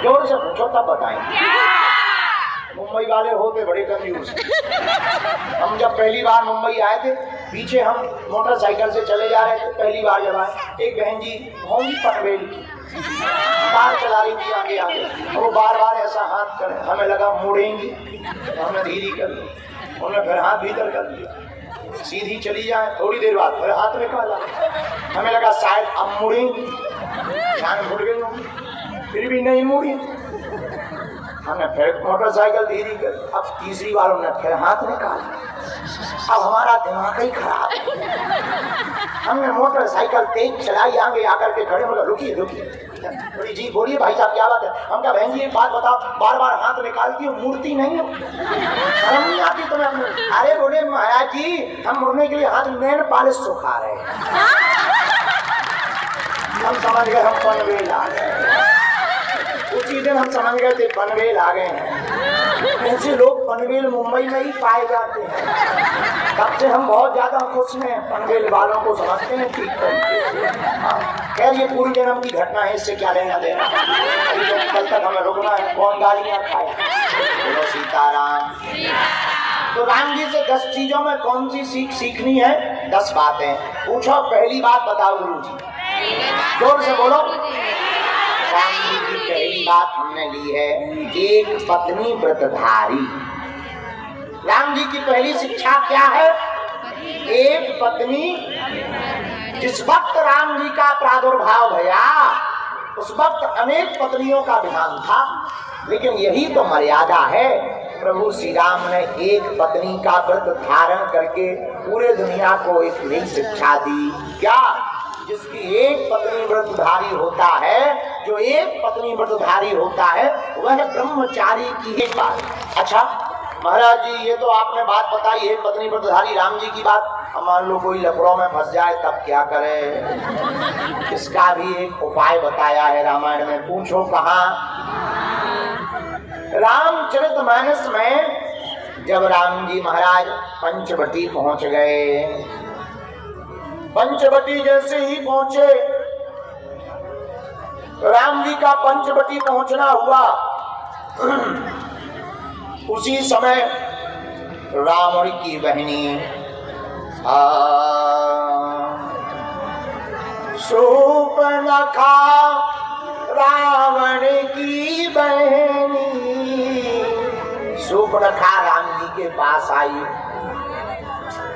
जोर से पूछो तब बताएंगे। मुंबई वाले होते बड़े कंफ्यूज। हम जब पहली बार मुंबई आए थे, पीछे हम मोटरसाइकिल से चले जा रहे थे, पहली बार जब आए, एक बहन जी होंगी पनवेल की, कार चला रही थी आगे आगे, वो बार बार ऐसा हाथ कर, हमें लगा मुड़ेंगी, हमने धीरे कर दी, उन्होंने फिर हाथ भीतर कर दिया, सीधी चली जाए, थोड़ी देर बाद फिर हाथ निकाला, हमें लगा शायद अब मुड़ेंगी, ध्यान भूल गई होंगी, फिर भी नहीं मुड़ी, हमने फिर मोटरसाइकिल धीरे कर, अब तीसरी बार हमने फिर हाथ निकाला, अब हमारा दिमाग ही खराब है, हमने मोटरसाइकिल तेज चलाई, आगे आकर के खड़े मतलब रुकिए रुकिए, बोली जी बोलिए भाई साहब क्या बात है। हम कहा बहन जी एक बात बताओ, बार बार हाथ निकालती हो, मुड़ती नहीं हो, शर्म नहीं आती तुम्हें? अरे बोले महाराज जी हम मुड़ने के लिए हाथ नेल पॉलिश सुखा रहे हैं। हम समझ गए हम पनवेल आ गए, उसी दिन हम समझ गए थे पनवेल आ गए हैं। ऐसे लोग पनवेल मुंबई में ही पाए जाते हैं। तब से हम बहुत ज्यादा खुश हैं, पनवेल वालों को समझते हैं ठीक तरीके से। खैर ये पूरी जन्म की घटना है, इससे क्या लेना देना, कल तक हमें रुकना है, कौन गालियां खाए। बोलो सीताराम। तो राम जी से 10 चीजों में कौन सी सीख सीखनी है? 10 बातें पूछो। पहली बात बताओ गुरु जी, जोर से बोलो। राम जी की पहली बात हमने ली है, एक पत्नी व्रतधारी। राम जी की पहली शिक्षा क्या है? एक पत्नी। जिस वक्त राम जी का प्रादुर्भाव भया उस वक्त अनेक पत्नियों का विधान था, लेकिन यही तो मर्यादा है। प्रभु श्री राम ने एक पत्नी का व्रत धारण करके पूरे दुनिया को एक नई शिक्षा दी। क्या? जिसकी एक पत्नी व्रतधारी होता है, जो एक पत्नी व्रतधारी होता है वह ब्रह्मचारी की एक बात। अच्छा महाराज जी ये तो आपने बात बताई एक पत्नी व्रतधारी राम जी की बात, मान लो कोई लफड़ों में फंस जाए तब क्या करे? इसका भी एक उपाय बताया है रामायण में। पूछो कहाँ? रामचरितमानस में जब राम जी महाराज पंचवटी पहुंच गए, पंचवटी जैसे ही पहुंचे, राम जी का पंचवटी पहुंचना हुआ, उसी समय रावण की बहनी शूर्पणखा रावण की बहनी शूर्पणखा राम जी के पास आई।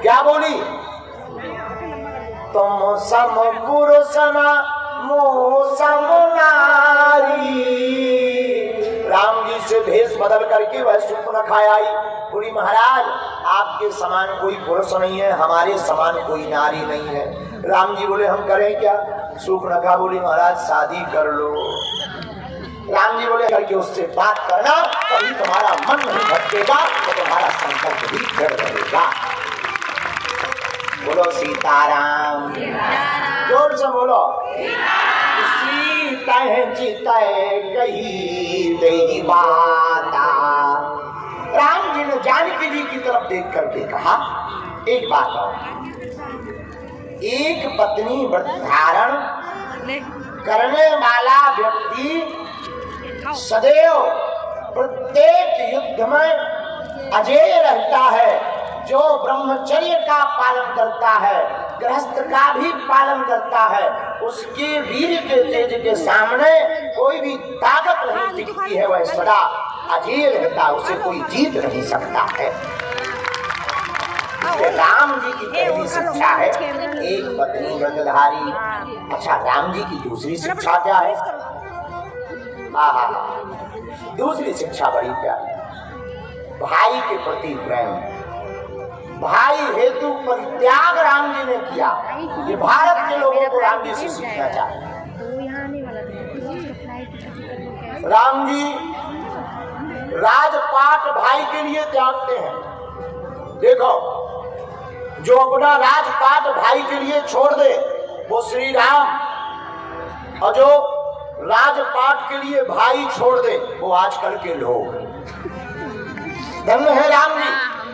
क्या बोली? तुम सम पुरुष न मो सम नारी। राम जी से भेष बदल करके वह शूर्पणखा आई। बोली महाराज आपके समान कोई पुरुष नहीं है, हमारे समान कोई नारी नहीं है। राम जी बोले हम करें क्या? शूर्पणखा बोली महाराज शादी कर लो। राम जी बोले करके उससे बात करना, कभी तुम्हारा मन नहीं भटकेगा तो तुम्हारा संकल्प भी दृढ़ रहेगा। बोलो सीताराम। जोर से बोलो। सीता चिता कही देही बाता। राम जी ने जानकी जी की तरफ देख करके कहा एक बात और, एक पत्नी व्रत धारण करने वाला व्यक्ति सदैव प्रत्येक युद्ध में अजेय रहता है। जो ब्रह्मचर्य का पालन करता है, गृहस्थ का भी पालन करता है, उसके वीर के तेज के सामने कोई भी ताकत नहीं दिखती है, वह सदा अजेय रहता है, उसे कोई जीत नहीं सकता है। राम जी की पहली शिक्षा है एक पत्नी व्रतधारी। अच्छा राम जी की दूसरी शिक्षा क्या है? दूसरी शिक्षा बड़ी प्यारी, भाई के प्रति प्रेम। भाई हेतु परित्याग राम जी ने किया। ये भारत के लोगों को राम जी से सीखना चाहिए। राम जी राजपाट भाई के लिए त्यागते हैं। देखो जो अपना राजपाट भाई के लिए छोड़ दे वो श्री राम, और जो राजपाट के लिए भाई छोड़ दे वो आजकल के लोग। धन्य है राम जी,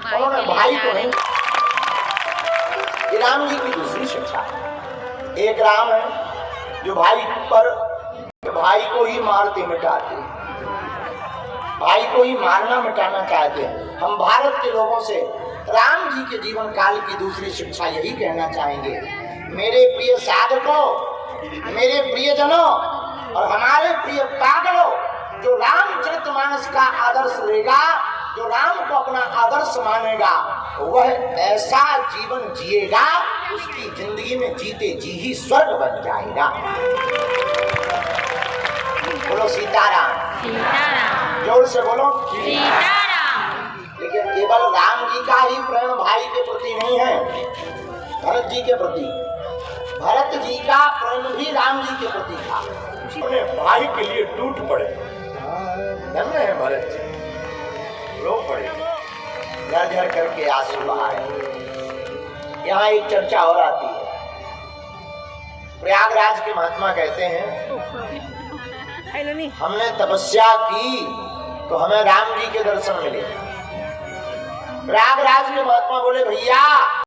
उन्होंने भाई को नहीं। ये राम जी की दूसरी शिक्षा है। एक राम है जो भाई पर भाई को ही मारते मिटाते, भाई को ही मारना मिटाना चाहते हैं। हम भारत के लोगों से राम जी के जीवन काल की दूसरी शिक्षा यही कहना चाहेंगे, मेरे प्रिय साधकों, मेरे प्रियजनों और हमारे प्रिय पागलों, जो रामचरितमानस का आदर्श लेगा, जो राम को अपना आदर्श मानेगा, वह ऐसा जीवन जिएगा उसकी जिंदगी में जीते जी ही स्वर्ग बन जाएगा। बोलो सीताराम, सीताराम, जोर से बोलो सीताराम। लेकिन केवल राम जी का ही प्रेम भाई के प्रति नहीं है, भरत जी के प्रति, भरत जी का प्रेम भी राम जी के प्रति था। अपने भाई के लिए टूट पड़े, धन्य है भरत जी, रो पड़े। घर घर करके आंसू बहाए। यहाँ एक चर्चा और आती है, प्रयागराज के महात्मा कहते हैं हमने तपस्या की तो हमें राम जी के दर्शन मिले। प्रयागराज के महात्मा बोले भैया